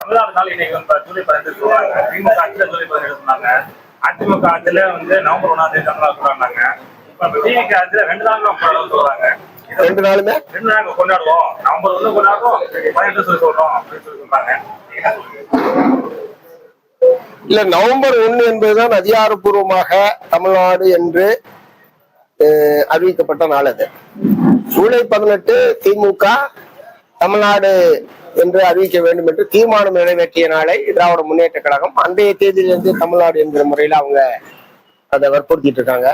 தமிழ்நாடு நாள் இன்னைக்கு ஜூலை 18 சொல்றாங்க. திமுக ஆட்சியில ஜூலை 17 சொன்னாங்க. அதிமுக ஆட்சியில நவம்பர் 1ஆம் தேதி தமிழ்நாடு சொல்றாங்க. இப்ப டிவிக்கு ஆட்சியில 2 நாள் சொல்றாங்க. 2 நாளுமே 2 நாள் கொண்டாடுவோம். நவம்பர் 1 கொண்டாடுவோம், 18 சொல்லி சொல்றோம் அப்படின்னு சொல்லி சொல்றாங்க. இல்ல, நவம்பர் 1 என்பதுதான் அதிகாரப்பூர்வமாக தமிழ்நாடு என்று அறிவிக்கப்பட்ட நாள். அது ஜூலை 18 திமுக தமிழ்நாடு என்று அறிவிக்க வேண்டும் என்று தீர்மானம் நிறைவேற்றிய நாளை திராவிட முன்னேற்ற கழகம் அன்றைய தேதியிலிருந்து தமிழ்நாடு என்கிற முறையில அவங்க அதை வற்புறுத்திட்டு இருக்காங்க.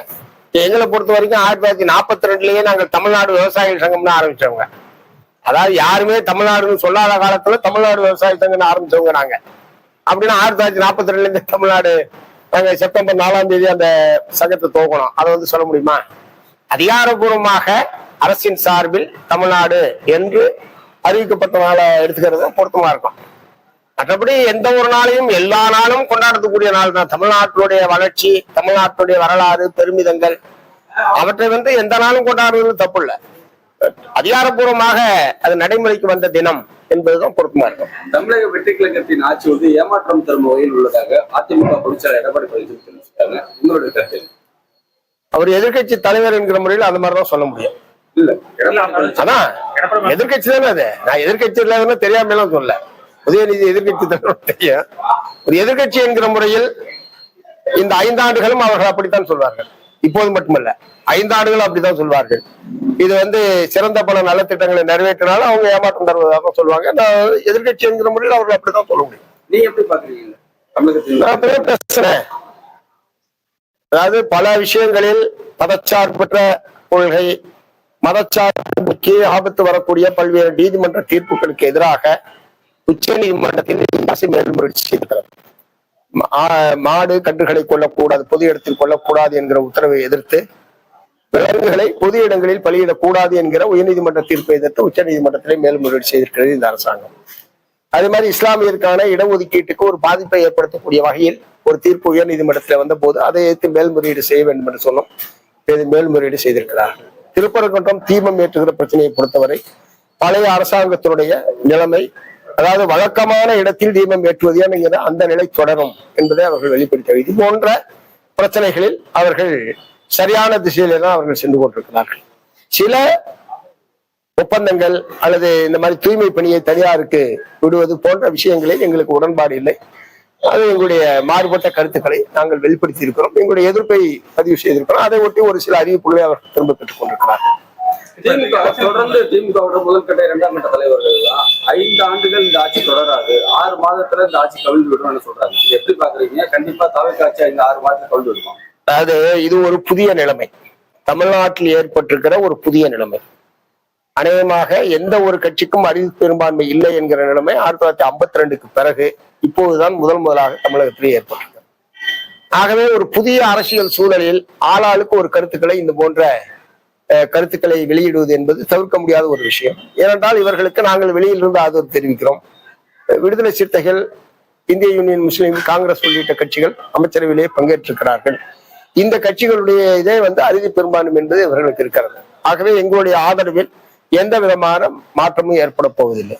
எங்களை பொறுத்த வரைக்கும் 1942லயே நாங்கள் தமிழ்நாடு விவசாயிகள் சங்கம்னு ஆரம்பிச்சவங்க. அதாவது யாருமே தமிழ்நாடுன்னு சொல்லாத காலத்துல தமிழ்நாடு விவசாய சங்கம்னு ஆரம்பிச்சவங்க நாங்க. அப்படின்னா 1942ல இருந்து தமிழ்நாடு நாங்க செப்டம்பர் 4ஆம் தேதி அந்த சங்கத்தை துவக்கணும். அதை சொல்ல முடியுமா? அதிகாரப்பூர்வமாக அரசின் சார்பில் தமிழ்நாடு என்று அறிவிக்கப்பட்ட நாளை எடுத்துக்கிறது பொருத்தமா இருக்கும். மற்றபடி எந்த ஒரு நாளையும் எல்லா நாளும் கொண்டாடக்கூடிய நாள் தான். தமிழ்நாட்டுடைய வளர்ச்சி, தமிழ்நாட்டுடைய வரலாறு, பெருமிதங்கள் அவற்றை எந்த நாளும் கொண்டாடுவது தப்பு இல்லை. அதிகாரப்பூர்வமாக அது நடைமுறைக்கு வந்த தினம் என்பதுதான் பொருத்தமா இருக்கும். தமிழக வெற்றி கழகத்தின் ஆட்சி ஏமாற்றம் தரும் வகையில் உள்ளதாக அதிமுக பொதுச்செயலாளர் எடப்பாடி பழனிசாமி தெரிவிச்சிருக்காங்க. உங்களோட கருத்து? அவர் எதிர்கட்சி தலைவர் என்கிற முறையில் அந்த மாதிரிதான் சொல்ல முடியும். இல்ல, அதான் எதிர்கட்சி தானே அது. நான் எதிர்கட்சி இல்லாத தெரியாம எல்லாம் சொல்ல. உதயநிதி எதிர்கட்சி தலைவர் தெரியும். ஒரு எதிர்கட்சி என்கிற முறையில் இந்த 5 ஆண்டுகளும் அவர்கள் அப்படித்தான் சொல்வார்கள். இப்போது மட்டுமல்ல, 5 ஆண்டுகளும் அப்படித்தான் சொல்வார்கள். இது சிறந்த பல நலத்திட்டங்களை நிறைவேற்றினாலும் அவங்க ஏமாற்றம் தருவதாக சொல்லுவாங்க. நான் எதிர்கட்சி என்கிற முறையில் அவர்கள் அப்படித்தான் சொல்ல முடியும். நீங்க எப்படி பாக்குறீங்க? பேசுறேன். அதாவது பல விஷயங்களில் மதச்சார்பற்ற கொள்கை, மதச்சார்புக்கு ஆபத்து வரக்கூடிய பல்வேறு நீதிமன்ற தீர்ப்புகளுக்கு எதிராக உச்ச நீதிமன்றத்தில் மேல்முறையீடு செய்திருக்கிறது. மாடு கன்றுகளை கொல்லக்கூடாது, பொது இடத்தில் கொல்லக்கூடாது என்கிற உத்தரவை எதிர்த்து விலங்குகளை பொது இடங்களில் பலியிடக்கூடாது என்கிற உயர்நீதிமன்ற தீர்ப்பை எதிர்த்து உச்ச நீதிமன்றத்திலே மேல்முறையீடு செய்திருக்கிறது இந்த அரசாங்கம். அதே மாதிரி இஸ்லாமியருக்கான இடஒதுக்கீட்டுக்கு ஒரு பாதிப்பை ஏற்படுத்தக்கூடிய வகையில் ஒரு தீர்ப்பு உயர் நீதிமன்றத்தில் வந்த போது அதை எதிர்த்து மேல்முறையீடு செய்ய வேண்டும் என்று சொன்னோம். மேல்முறையீடு செய்திருக்கிறார். திருப்பரங்குன்றம் தீபம் ஏற்றுகிற பிரச்சனையை பொறுத்தவரை பழைய அரசாங்கத்தினுடைய நிலைமை, அதாவது வழக்கமான இடத்தில் தீபம் ஏற்றுவது என்கிற அந்த நிலை தொடரும் என்பதை அவர்கள் வெளிப்படுத்த இது போன்ற பிரச்சனைகளில் அவர்கள் சரியான திசையிலே தான் அவர்கள் சென்று கொண்டிருக்கிறார்கள். சில ஒப்பந்தங்கள் அல்லது இந்த மாதிரி தூய்மை பணியை தனியாருக்கு விடுவது போன்ற விஷயங்களில் எங்களுக்கு உடன்பாடு இல்லை. அது எங்களுடைய மாறுபட்ட கருத்துக்களை நாங்கள் வெளிப்படுத்தி இருக்கிறோம். எங்களுடைய எதிர்ப்பை பதிவு செய்திருக்கிறோம். அதை ஒட்டி ஒரு சில அறிவிப்புகளை அவர்கள் திரும்ப பெற்றுக் கொண்டிருக்கிறார்கள். தொடர்ந்து திமுகவோட முதல்கட்ட 2ஆம் கட்ட தலைவர்கள் 5 ஆண்டுகள் இந்த ஆட்சி தொடராது, 6 மாதத்துல இந்த ஆட்சி கவிழ்ந்து விடும் சொல்றாங்க. எப்படி பாக்குறீங்க? கண்டிப்பா தமிழக ஆட்சி இந்த 6 மாதத்துல கவிழ்ந்து விடுமா? அதாவது இது ஒரு புதிய நிலைமை, தமிழ்நாட்டில் ஏற்பட்டிருக்கிற ஒரு புதிய நிலைமை. அநேகமாக எந்த ஒரு கட்சிக்கும் அறிவிப்பு பெரும்பான்மை இல்லை என்கிற நிலைமை 1952க்கு பிறகு இப்போதுதான் முதலாக தமிழகத்திலே ஏற்பட்டது. ஆகவே ஒரு புதிய அரசியல் சூழலில் ஆளாளுக்கு ஒரு கருத்துக்களை இந்த போன்ற கருத்துக்களை வெளியிடுவது என்பது தவிர்க்க முடியாத ஒரு விஷயம். ஏனென்றால் இவர்களுக்கு நாங்கள் வெளியிலிருந்து ஆதரவு தெரிவிக்கிறோம். விடுதலை சிறுத்தைகள், இந்திய யூனியன் முஸ்லீம் காங்கிரஸ் உள்ளிட்ட கட்சிகள் அமைச்சரவையிலே பங்கேற்றிருக்கிறார்கள். இந்த கட்சிகளுடைய இதே அறுதி பெரும்பான்மை என்பது இவர்களுக்கு இருக்கிறது. ஆகவே எங்களுடைய ஆதரவில் எந்த விதமான மாற்றமும் ஏற்பட போவதில்லை.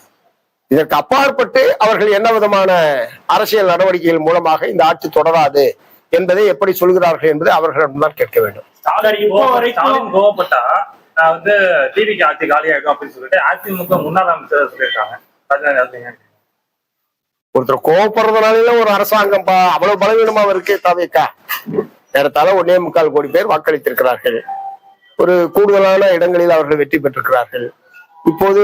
இதற்கு அப்பாற்பட்டு அவர்கள் என்ன விதமான அரசியல் நடவடிக்கைகள் மூலமாக இந்த ஆட்சி தொடராது என்பதை எப்படி சொல்கிறார்கள் என்பதை அவர்களிடம்தான் கேட்க வேண்டும். கோவப்பட்டா டிவிக்கு ஆட்சி காலியாகும் அப்படின்னு சொல்லிட்டு அதிமுக முன்னாள் அமைச்சர் சொல்லியிருக்காங்க. ஒருத்தர் கோவப்படுறதுனால ஒரு அரசாங்கம் அவ்வளவு பலவீனமா இருக்கு. தவிக்கா நேரத்தால 1.25 கோடி பேர் வாக்களித்திருக்கிறார்கள். ஒரு கூடுதலான இடங்களில் அவர்கள் வெற்றி பெற்றிருக்கிறார்கள். இப்போது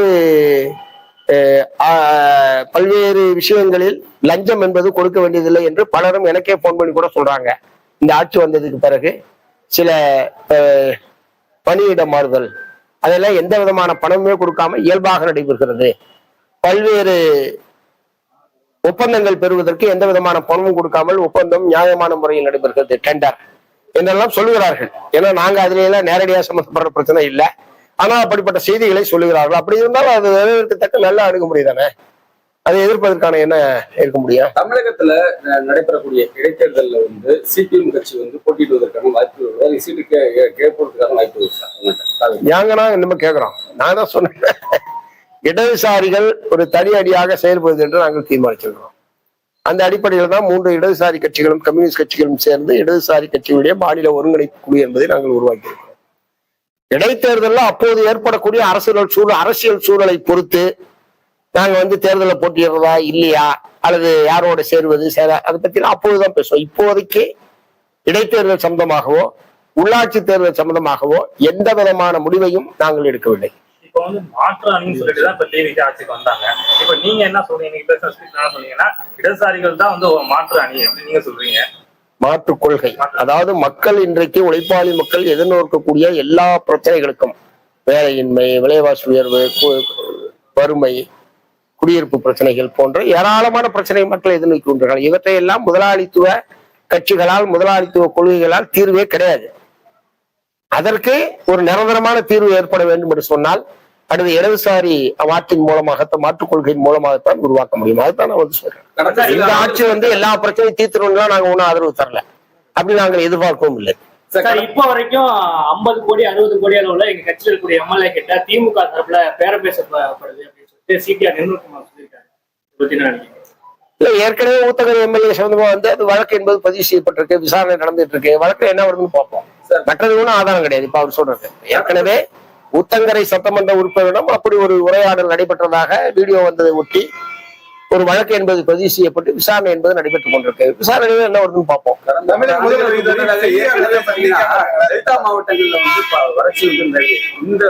பல்வேறு விஷயங்களில் லஞ்சம் என்பது கொடுக்க வேண்டியதில்லை என்று பலரும் எனக்கே போன் பண்ணி கூட சொல்றாங்க. இந்த ஆட்சி வந்ததுக்கு பிறகு சில பணியிட மாறுதல் அதெல்லாம் எந்த விதமான பணமுமே கொடுக்காம இயல்பாக நடைபெறுகிறது. பல்வேறு ஒப்பந்தங்கள் பெறுவதற்கு எந்த விதமான பணமும் கொடுக்காமல் ஒப்பந்தம் நியாயமான முறையில் நடைபெறுகிறது, டெண்டர் என்றெல்லாம் சொல்லுகிறார்கள். ஏன்னா நாங்க அதுல எல்லாம் நேரடியாக சம்பந்தப்படுற பிரச்சனை இல்லை. ஆனா அப்படிப்பட்ட செய்திகளை சொல்லுகிறார்கள். அப்படி இருந்தாலும் அது எதிர்க்கத்தக்க நல்ல அணுகுமுறை தானே. அதை எதிர்ப்பதற்கான என்ன இருக்க முடியும்? தமிழகத்துல நடைபெறக்கூடிய இடைத்தேர்தலில் சிபிஎம் கட்சி போட்டியிடுவதற்கான வாய்ப்பு, சீட்டு கேட்பதற்கான வாய்ப்பு ஏங்கன்னா இன்னும் கேட்கிறோம். நான் தான் சொன்னேன், இடதுசாரிகள் ஒரு தனி அடியாக செயல்படுவது என்று நாங்கள் தீர்மானிச்சிருக்கிறோம். அந்த அடிப்படையில் தான் 3 இடதுசாரி கட்சிகளும் கம்யூனிஸ்ட் கட்சிகளும் சேர்ந்து இடதுசாரி கட்சிகளுடைய மாநில ஒருங்கிணைப்பு குழு என்பதை நாங்கள் உருவாக்கியிருக்கிறோம். இடைத்தேர்தலில் அப்போது ஏற்படக்கூடிய அரசியல் சூழலை பொறுத்து நாங்க தேர்தலில் போட்டியிடுறதா இல்லையா அல்லது யாரோட சேருவது அதை பத்தி அப்போதுதான் பேசுவோம். இப்போதைக்கு இடைத்தேர்தல் சம்பந்தமாகவோ உள்ளாட்சி தேர்தல் சம்பந்தமாகவோ எந்த விதமான முடிவையும் நாங்கள் எடுக்கவில்லை. இப்ப மாற்று அணின்னு சொல்லிட்டுதான் இப்ப டிவிக்கு ஆட்சிக்கு வந்தாங்க. இப்ப நீங்க என்ன சொல்றீங்க? நீங்க பேசுற என்ன சொன்னீங்கன்னா இடதுசாரிகள் தான் ஒரு மாற்று அணி அப்படின்னு நீங்க சொல்றீங்க. மாற்று கொள்கை, அதாவது மக்கள் இன்றைக்கு உழைப்பாளி மக்கள் எதிர்நோக்கக்கூடிய எல்லா பிரச்சனைகளுக்கும், வேலையின்மை, விலைவாசி உயர்வு, வறுமை, குடியிருப்பு பிரச்சனைகள் போன்ற ஏராளமான பிரச்சனை மக்கள் எதிர்நோக்கி கொண்டிருக்கிறார்கள். இவற்றையெல்லாம் முதலாளித்துவ கட்சிகளால் முதலாளித்துவ கொள்கைகளால் தீர்வே கிடையாது. அதற்கு ஒரு நிரந்தரமான தீர்வு ஏற்பட வேண்டும் என்று சொன்னால் அடுத்த இடதுசாரி மாற்றின் மூலமாக மாற்றுக் கொள்கையின் மூலமாகத்தான் உருவாக்க முடியும். அதுதான் நான் சொல்றேன். இந்த ஆட்சி எல்லா பிரச்சனையும் தீர்த்துறோம்லாம் நாங்க ஒன்றும் ஆதரவு தரல, அப்படி நாங்கள் எதிர்பார்க்கவும் இல்லை. இப்ப வரைக்கும் 50 கோடி 60 கோடி அளவுல எங்க கட்சியில் இருக்கக்கூடிய எம்எல்ஏ கிட்ட திமுக தரப்புல பேரம் பேசப்படுது அப்படின்னு சொல்லிட்டு சிபிஆர் நிர்மல்குமார் சொல்லியிருக்காரு. இல்ல, ஏற்கனவே ஊத்தகர் எம்எல்ஏ சம்பந்தமா அது வழக்கு என்பது பதிவு செய்யப்பட்டிருக்கு, விசாரணை நடந்துட்டு இருக்கு. வழக்கு என்ன வருதுன்னு பார்ப்போம். மற்றது ஒன்றும் ஆதாரம் கிடையாது. இப்ப அவர் சொல்றது ஏற்கனவே ஊத்தங்கரை சட்டமன்ற உறுப்பினரிடம் அப்படி ஒரு உரையாடல் நடைபெற்றதாக வீடியோ வந்ததை ஒட்டி ஒரு வழக்கு என்பது பதிவு செய்யப்பட்டு விசாரணை என்பது நடைபெற்றுக் கொண்டிருக்கு. விசாரணையில என்ன வருதுன்னு பார்ப்போம். டெல்டா மாவட்டங்கள்ல வறட்சி இந்த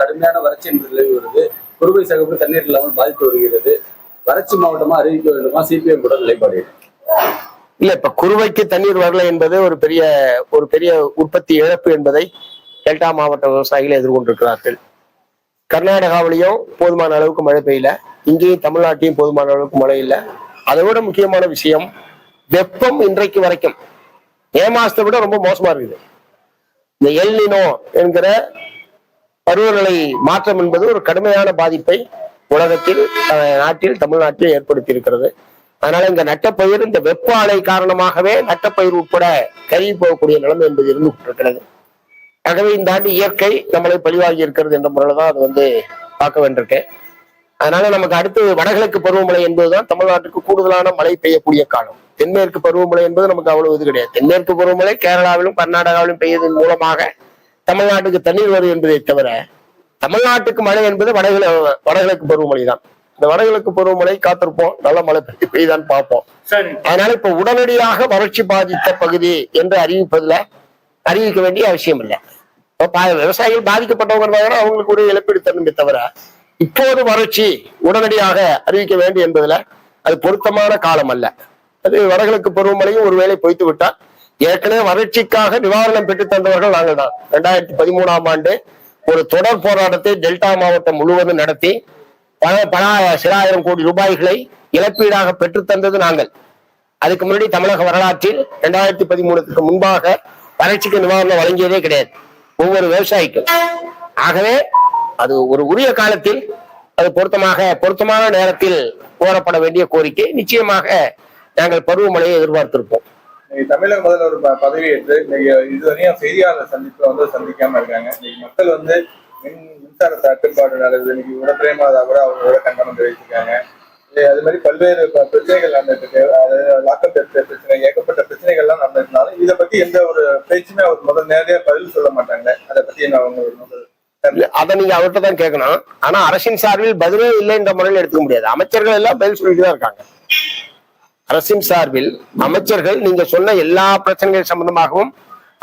கடுமையான வறட்சி என்பது நிலவி வருது. குறுவை சகப்பு தண்ணீர் இல்லாமல் பாதித்து வருகிறது. வறட்சி மாவட்டமா அறிவிக்க வேண்டுமா? சிபிஎம் கூட நிலைப்பாடு இல்ல. இப்ப குறுவைக்கு தண்ணீர் வரல என்பது ஒரு பெரிய உற்பத்தி இழப்பு என்பதை டெல்டா மாவட்ட விவசாயிகள் எதிர்கொண்டிருக்கிறார்கள். கர்நாடகாவிலையும் போதுமான அளவுக்கு மழை பெய்யல, இங்கேயும் தமிழ்நாட்டையும் போதுமான அளவுக்கு மழை இல்லை. அதை விட முக்கியமான விஷயம், வெப்பம் இன்றைக்கு வரைக்கும் மே மாசத்தை விட ரொம்ப மோசமா இருக்குது. இந்த எல் நினோ என்கிற பருவநிலை மாற்றம் என்பது ஒரு கடுமையான பாதிப்பை உலகத்தில் நாட்டில் தமிழ்நாட்டில் ஏற்படுத்தி இருக்கிறது. அதனால இந்த நட்டப்பயிர் இந்த வெப்ப அலை காரணமாகவே நட்டப்பயிர் உட்பட கருகி போகக்கூடிய நிலைமை என்பது இருந்து கொண்டிருக்கிறது. ஆகவே இந்த ஆண்டு இயற்கை நம்மளை பழிவாகி இருக்கிறது என்ற முறையில தான் அது பார்க்க வேண்டியிருக்கு. அதனால நமக்கு அடுத்து வடகிழக்கு பருவமழை என்பதுதான் தமிழ்நாட்டுக்கு கூடுதலான மழை பெய்யக்கூடிய காலம். தென்மேற்கு பருவமழை என்பது நமக்கு அவ்வளவு இது கிடையாது. தென்மேற்கு பருவமழை கேரளாவிலும் கர்நாடகாவிலும் பெய்யதன் மூலமாக தமிழ்நாட்டுக்கு தண்ணீர் வரும் என்பதை தவிர தமிழ்நாட்டுக்கு மழை என்பது வடகிழக்கு பருவமழை தான். இந்த வடகிழக்கு பருவமழை காத்திருப்போம், நல்ல மழை பெய்தான் பார்ப்போம். அதனால இப்ப உடனடியாக வறட்சி பாதித்த பகுதி என்று அறிவிக்க வேண்டிய அவசியம் இல்லை. விவசாயிகள் பாதிக்கப்பட்டவங்க இருந்தாங்கன்னா அவங்களுக்கு ஒரு இழப்பீடு தரணுமே தவிர இப்போது வறட்சி உடனடியாக அறிவிக்க வேண்டும் என்பதுல அது பொருத்தமான காலம் அல்ல. அது வடகிழக்கு பருவமழையும் ஒருவேளை பொய்த்து விட்டால் ஏற்கனவே வறட்சிக்காக நிவாரணம் பெற்று தந்தவர்கள் நாங்கள் தான். 2013ஆம் ஆண்டு ஒரு தொடர் போராட்டத்தை டெல்டா மாவட்டம் முழுவதும் நடத்தி பல சில ஆயிரம் கோடி ரூபாய்களை இழப்பீடாக பெற்று தந்தது நாங்கள். அதுக்கு முன்னாடி தமிழக வரலாற்றில் 2013க்கு முன்பாக வறட்சிக்கு நிவாரணம் வழங்கியதே கிடையாது ஒவ்வொரு விவசாயிக்கும். ஆகவே அது ஒரு உரிய காலத்தில் அது பொருத்தமான நேரத்தில் கோரப்பட வேண்டிய கோரிக்கை. நிச்சயமாக நாங்கள் பருவமழையை எதிர்பார்த்திருப்போம். தமிழக முதல்வர் ஒரு பதவி ஏற்று இதுவரையும் செய்தியாளர் சந்திப்பு சந்திக்காம இருக்காங்க. இன்னைக்கு மக்கள் மின்சார தட்டுப்பாடு நடக்குது. இன்னைக்கு உடற்பிரேமாதா கூட அவங்களோட கண்டனம் தெரிவிச்சிருக்காங்க. அது மாதிரி பல்வேறு பிரச்சனைகள் நடந்துட்டு இருக்கு. லாக்கப் பிரச்சனை, ஏகப்பட்ட பிரச்சனைகள்லாம் நடந்திருந்தாலும் இதை பத்தி எந்த ஒரு பேச்சுமே அவர் முதல் நேரடியா பதில் சொல்ல மாட்டாங்க. அதை பத்தி என்ன அவங்க அதை நீங்க அவர்கிட்ட தான் கேட்கணும். ஆனா அரசின் சார்பில் பதிலே இல்லை என்ற முறையில் எடுத்துக்க முடியாது. அமைச்சர்கள் எல்லாம் பதில் சொல்லிட்டு தான் இருக்காங்க. அரசின் சார்பில் அமைச்சர்கள் நீங்க சொன்ன எல்லா பிரச்சனைகள் சம்பந்தமாகவும்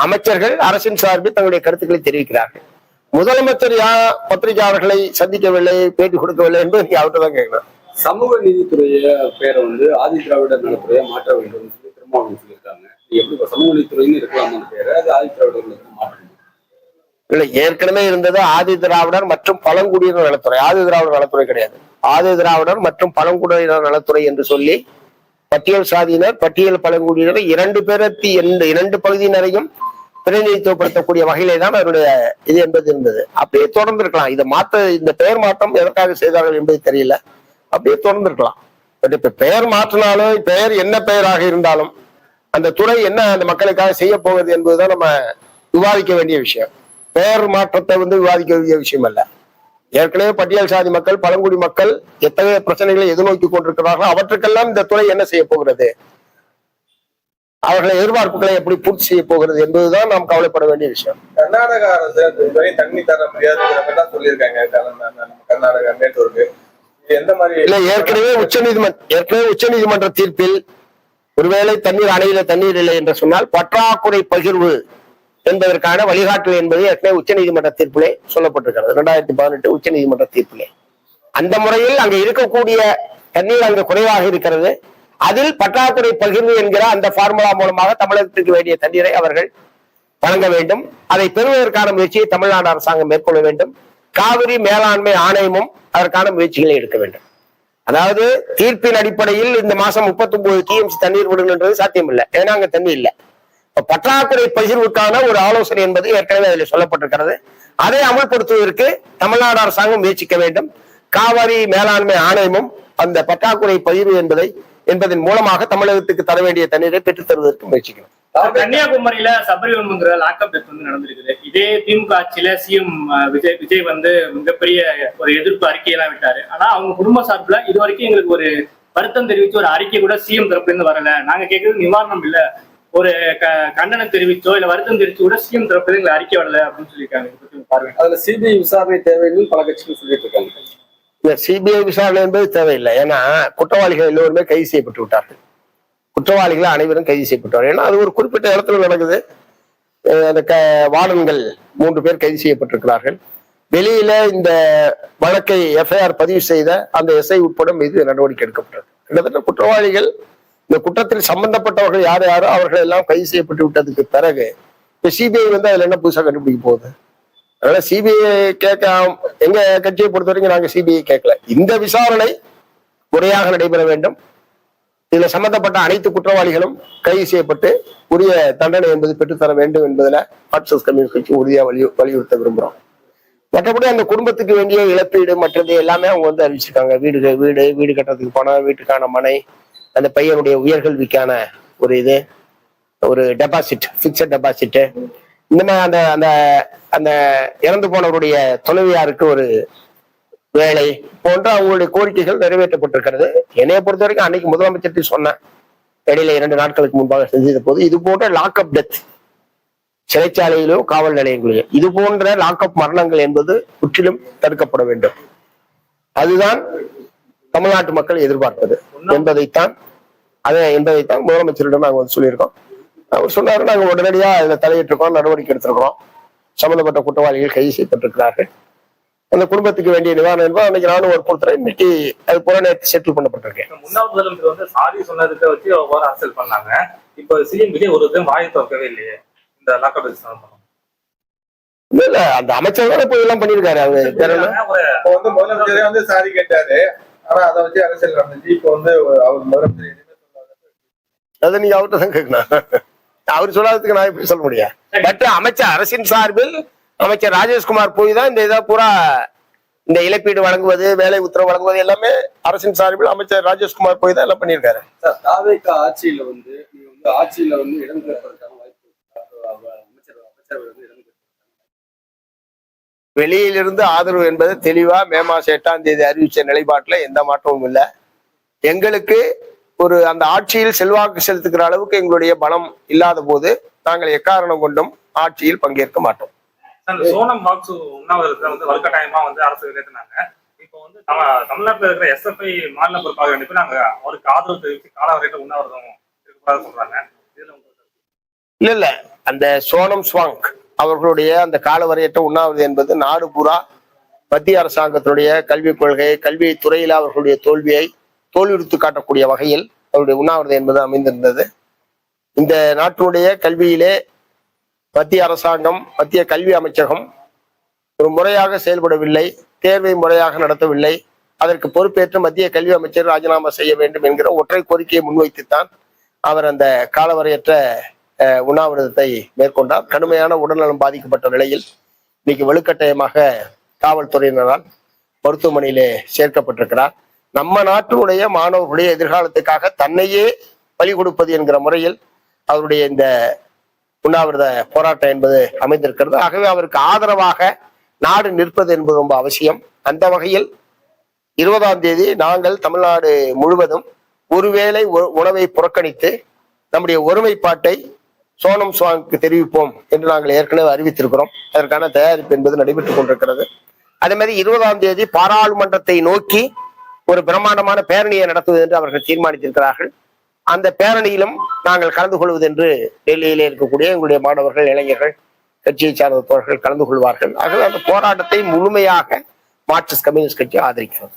அமைச்சர்கள் அரசின் சார்பில் தங்களுடைய கருத்துக்களை தெரிவிக்கிறார்கள். முதலமைச்சர் பத்திரிகையாளர்களை சந்திக்கவில்லை, பேட்டி கொடுக்கவில்லை என்று நீங்க அவர்கிட்ட தான் கேட்கணும். சமூக நீதித்துறைய பேரை ஆதி திராவிடர் நலத்துறையை மாற்ற வேண்டும் திருமாவளவன் சொல்லியிருக்காங்க. எப்படி சமூக நீதித்துறைன்னு இருக்கலாமான்னு பேரை அது ஆதி திராவிடர் மாற்றணும் இல்ல, ஏற்கனவே இருந்தது ஆதி திராவிடர் மற்றும் பழங்குடியினர் நலத்துறை. ஆதி திராவிடர் நலத்துறை கிடையாது. ஆதி திராவிடர் மற்றும் பழங்குடியினர் நலத்துறை என்று சொல்லி பட்டியல் சாதியினர் பட்டியல் பழங்குடியினர் இரண்டு பகுதியினரையும் பிரதிநிதித்துவப்படுத்தக்கூடிய வகையிலே தான் அவருடைய இது என்பது இருந்தது. அப்படியே தொடர்ந்து இருக்கலாம். இந்த பெயர் மாற்றம் எதற்காக செய்தார்கள் என்பது தெரியல. அப்படியே தொடர்ந்து இருக்கலாம். பட் இப்ப பெயர் மாற்றினாலும் பெயர் என்ன பெயராக இருந்தாலும் அந்த துறை என்ன அந்த மக்களுக்காக செய்ய போவது என்பதுதான் நம்ம விவாதிக்க வேண்டிய விஷயம். பெயர் மாற்றத்தை விவாதிக்க வேண்டிய விஷயம் அல்ல. ஏற்கனவே பட்டியல் சாதி மக்கள், பழங்குடி மக்கள் எத்தகைய பிரச்சனைகளை எதிர்நோக்கி கொண்டிருக்கிறார்களோ அவற்றுக்கெல்லாம் இந்த துறை என்ன செய்ய போகிறது, அவர்களை எதிர்பார்ப்புகளை எப்படி பூர்த்தி செய்ய போகிறது என்பதுதான் நாம் கவலைப்பட வேண்டிய விஷயம். கர்நாடக அரசு இதுவரை தண்ணி தர முடியாதுன்னு சொல்லியிருக்காங்க. கர்நாடகா மேட்டூருக்கு எந்த மாதிரி இல்ல, ஏற்கனவே உச்சநீதிமன்ற தீர்ப்பில் ஒருவேளை தண்ணீர் அணையில தண்ணீர் இல்லை என்று சொன்னால் பற்றாக்குறை பகிர்வு என்பதற்கான வழிகாட்டல் என்பது ஏற்கனவே உச்சநீதிமன்ற தீர்ப்பிலே சொல்லப்பட்டிருக்கிறது. 2018 உச்சநீதிமன்ற தீர்ப்பிலே அந்த முறையில் அங்க இருக்கக்கூடிய தண்ணீர் அங்கு குறைவாக இருக்கிறது. அதில் பற்றாக்குறை பகிர்வு என்கிற அந்த பார்முலா மூலமாக தமிழகத்திற்கு வேண்டிய தண்ணீரை அவர்கள் வழங்க வேண்டும். அதை பெறுவதற்கான முயற்சியை தமிழ்நாடு அரசாங்கம் மேற்கொள்ள வேண்டும். காவிரி மேலாண்மை ஆணையமும் அதற்கான முயற்சிகளை எடுக்க வேண்டும். அதாவது தீர்ப்பின் அடிப்படையில் இந்த மாசம் 39 TMC தண்ணீர் விடுங்கன்றது சாத்தியம் இல்லை, ஏன்னா அங்க தண்ணி இல்லை. பற்றாக்குறை பகிர்வுக்கான ஒரு ஆலோசனை என்பது ஏற்கனவே அதில் சொல்லப்பட்டிருக்கிறது. அதை அமல்படுத்துவதற்கு தமிழ்நாடு அரசாங்கம் முயற்சிக்க வேண்டும். காவிரி மேலாண்மை ஆணையமும் அந்த பற்றாக்குறை பகிர்வு என்பதன் மூலமாக தமிழகத்துக்கு தர வேண்டிய தண்ணீரை பெற்றுத் தருவதற்கு முயற்சிக்கணும். கன்னியாகுமரியில சபரிவன்முங்கிற லாக்அப் டெத் வந்து நடந்திருக்குது. இதே திமுக ஆட்சியில சிஎம் விஜய் வந்து மிகப்பெரிய ஒரு எதிர்ப்பு அறிக்கையெல்லாம் விட்டாரு. ஆனா அவங்க குடும்ப சார்பில் இது வரைக்கும் எங்களுக்கு ஒரு வருத்தம் தெரிவிச்சு ஒரு அறிக்கை கூட சிஎம் தரப்புல இருந்து வரல. நாங்க கேட்கறது நிவாரணம் இல்ல, ஒரு கண்டனம் தெரிவிச்சோ இல்ல வருத்தம் தெரிவிச்சு கூட சிஎம் தரப்புல எங்களுக்கு அறிக்கை வரல அப்படின்னு சொல்லியிருக்காங்க. அதுல சிபிஐ விசாரணை தேவைன்னு பல கட்சிகள் சொல்லிட்டு இருக்காங்க. இந்த சிபிஐ விசாரணை என்பது தேவையில்லை. ஏன்னா குற்றவாளிகள் எல்லோருமே கைது செய்யப்பட்டு விட்டார்கள். குற்றவாளிகள் அனைவரும் கைது செய்யப்பட்டார்கள். ஏன்னா அது ஒரு குறிப்பிட்ட இடத்துல நடக்குது. அந்த வார்டன்கள் 3 பேர் கைது செய்யப்பட்டிருக்கிறார்கள். வெளியில இந்த வழக்கை எஃப்ஐஆர் பதிவு செய்த அந்த எஸ்ஐ உட்பட மீது நடவடிக்கை எடுக்கப்பட்டது. கிட்டத்தட்ட குற்றவாளிகள், இந்த குற்றத்தில் சம்பந்தப்பட்டவர்கள் யார் யாரோ அவர்கள் எல்லாம் கைது செய்யப்பட்டு விட்டதுக்கு பிறகு இப்ப சிபிஐ வந்து அதுல என்ன புதுசா கண்டுபிடிக்க போகுது? அதனால சிபிஐ கேட்க, எங்க கட்சியை பொறுத்த வரைக்கும் நாங்க சிபிஐ கேட்கல. இந்த விசாரணை முறையாக நடைபெற வேண்டும். இதுல சம்பந்தப்பட்ட அனைத்து குற்றவாளிகளும் கைது செய்யப்பட்டு உரிய தண்டனை என்பது பெற்றுத்தர வேண்டும் என்பதுல மார்க்சிஸ்ட் கம்யூனிஸ்ட் கட்சி உறுதியா வலியுறுத்த விரும்புறோம். மற்றபடி அந்த குடும்பத்துக்கு வேண்டிய இழப்பீடு மற்றது எல்லாமே அவங்க வந்து அறிவிச்சிருக்காங்க. வீடு கட்டுறதுக்கு பணம், வீட்டுக்கான மனை, அந்த பையனுடைய உயர்கல்விக்கான ஒரு டெபாசிட், பிக்சட் டெபாசிட், இந்த மாதிரி அந்த அந்த இறந்து போனவருடைய துணைவியாருக்கு ஒரு வேலை போன்ற அவங்களுடைய கோரிக்கைகள் நிறைவேற்றப்பட்டிருக்கிறது. என்னைய பொறுத்த வரைக்கும் அன்னைக்கு முதலமைச்சர் சொன்னேன், இடையில 2 நாட்களுக்கு முன்பாக செஞ்சது போது இது போன்ற லாக்அப் டெத், சிறைச்சாலையிலோ காவல் நிலையங்களிலோ இது போன்ற லாக்அப் மரணங்கள் என்பது முற்றிலும் தடுக்கப்பட வேண்டும். அதுதான் தமிழ்நாட்டு மக்கள் எதிர்பார்ப்பது என்பதைத்தான் முதலமைச்சரிடம் நாங்கள் வந்து சொல்லியிருக்கோம். அவர் சொன்னாரு, நாங்கள் உடனடியா இதுல தலையிட்டிருக்கோம், நடவடிக்கை எடுத்திருக்கிறோம். சம்பந்தப்பட்ட குற்றவாளிகள் கைது செய்யப்பட்டிருக்கிறார்கள். அந்த குடும்பத்துக்கு வேண்டிய நிவாரணம் என்பது அன்னைக்கு நானும் வற்புறுத்துறேன். இன்னைக்கு அது போல நேற்று செட்டில் பண்ணப்பட்டிருக்கேன். முன்னாள் முதலமைச்சர் வந்து சாரி சொன்னதுக்கு வச்சு ஒரு அரசியல் பண்ணாங்க. இப்ப சிஎம் விஜய் ஒரு வாயை திறக்கவே இல்லையே இந்த லாக்அப் இல்ல, அந்த அமைச்சர் தானே போய் எல்லாம் பண்ணிருக்காரு. அவரு வந்து முதலமைச்சரே வந்து சாரி கேட்டாரு. ஆனா அதை வச்சு அரசியல் நடந்துச்சு. இப்ப வந்து அவர் முதலமைச்சர் எதுவுமே சொல்லாத, அதை நீங்க அவர்கிட்ட தான் கேட்கணும். அவர் சொல்லாததுக்கு நான் எப்படி சொல்ல முடியும்? பட் அமைச்சர் அரசின் சார்பில் அமைச்சர் ராஜேஷ்குமார் போய் தான் இந்த இதை பூரா இந்த இழப்பீடு வழங்குவது, வேலை உத்தரவு வழங்குவது எல்லாமே அரசின் சார்பில் அமைச்சர் ராஜேஷ்குமார் போய் தான் எல்லாம் பண்ணியிருக்காரு. தாவேக ஆட்சியில வந்து ஆட்சியில வந்து இடம்பெறுவதற்கான வாய்ப்பு வெளியிலிருந்து ஆதரவு என்பது தெளிவா மே மாசம் 8ஆம் தேதி அறிவிச்ச நிலைப்பாட்டுல எந்த மாற்றமும் இல்லை. எங்களுக்கு ஒரு அந்த ஆட்சியில் செல்வாக்கு செலுத்துகிற அளவுக்கு எங்களுடைய பலம் இல்லாத போது நாங்கள் எக்காரணம் கொண்டும் ஆட்சியில் பங்கேற்க மாட்டோம். சோனம் வாக்சு உண்ணாவிரதத்தை வந்து வலுக்கட்டாயமா வந்து அரசு நிறைவேற்றினாங்க. இப்போ வந்து தமிழ்நாட்டில் இருக்கிற எஸ்எஃப்ஐ மாநில பொறுப்பாக வேண்டிய நாங்க அவருக்கு ஆதரவு தெரிவித்து காலவரையில உண்ணாவிரதம் இருக்கக்கூடாது சொல்றாங்க. இல்ல, அந்த சோனம் ஸ்வாங் அவர்களுடைய அந்த காலவரையற்ற உண்ணாவிரதம் என்பது நாடு பூரா மத்திய அரசாங்கத்தினுடைய கல்விக் கொள்கை, கல்வி துறையில அவர்களுடைய தோல்வியை தோல்வியுறுத்து காட்டக்கூடிய வகையில் அவருடைய உண்ணாவிரதம் என்பது அமைந்திருந்தது. இந்த நாட்டினுடைய கல்வியிலே மத்திய அரசாங்கம், மத்திய கல்வி அமைச்சகம் ஒரு முறையாக செயல்படவில்லை, தேர்வை முறையாக நடத்தவில்லை. அதற்கு பொறுப்பேற்று மத்திய கல்வி அமைச்சர் ராஜினாமா செய்ய வேண்டும் என்கிற ஒற்றை கோரிக்கையை முன்வைத்துத்தான் அவர் அந்த காலவரையற்ற உண்ணாவிரதத்தை மேற்கொண்டார். கடுமையான உடல்நலம் பாதிக்கப்பட்ட நிலையில் இன்னைக்கு வலுக்கட்டாயமாக காவல்துறையினரால் மருத்துவமனையிலே சேர்க்கப்பட்டிருக்கிறார். நம்ம நாட்டினுடைய மாணவர்களுடைய எதிர்காலத்துக்காக தன்னையே பலி கொடுப்பது என்கிற முறையில் அவருடைய இந்த உண்ணாவிரத போராட்டம் என்பது அமைந்திருக்கிறது. ஆகவே அவருக்கு ஆதரவாக நாடு நிற்பது என்பது ரொம்ப அவசியம். அந்த வகையில் 20ஆம் தேதி நாங்கள் தமிழ்நாடு முழுவதும் ஒருவேளை உணவை புறக்கணித்து நம்முடைய ஒருமைப்பாட்டை சோனம் சுவாமிக்கு தெரிவிப்போம் என்று நாங்கள் ஏற்கனவே அறிவித்திருக்கிறோம். அதற்கான தயாரிப்பு என்பது நடைபெற்றுக் கொண்டிருக்கிறது. அதே மாதிரி 20ஆம் தேதி பாராளுமன்றத்தை நோக்கி ஒரு பிரம்மாண்டமான பேரணியை நடத்துவது என்று அவர்கள் தீர்மானித்திருக்கிறார்கள். அந்த பேரணியிலும் நாங்கள் கலந்து கொள்வது என்று டெல்லியிலே இருக்கக்கூடிய எங்களுடைய மாணவர்கள், இளைஞர்கள், கட்சியை சார்ந்த தோழர்கள் கலந்து கொள்வார்கள். ஆகவே அந்த போராட்டத்தை முழுமையாக மார்க்சிஸ்ட் கம்யூனிஸ்ட் கட்சி ஆதரிக்கிறது.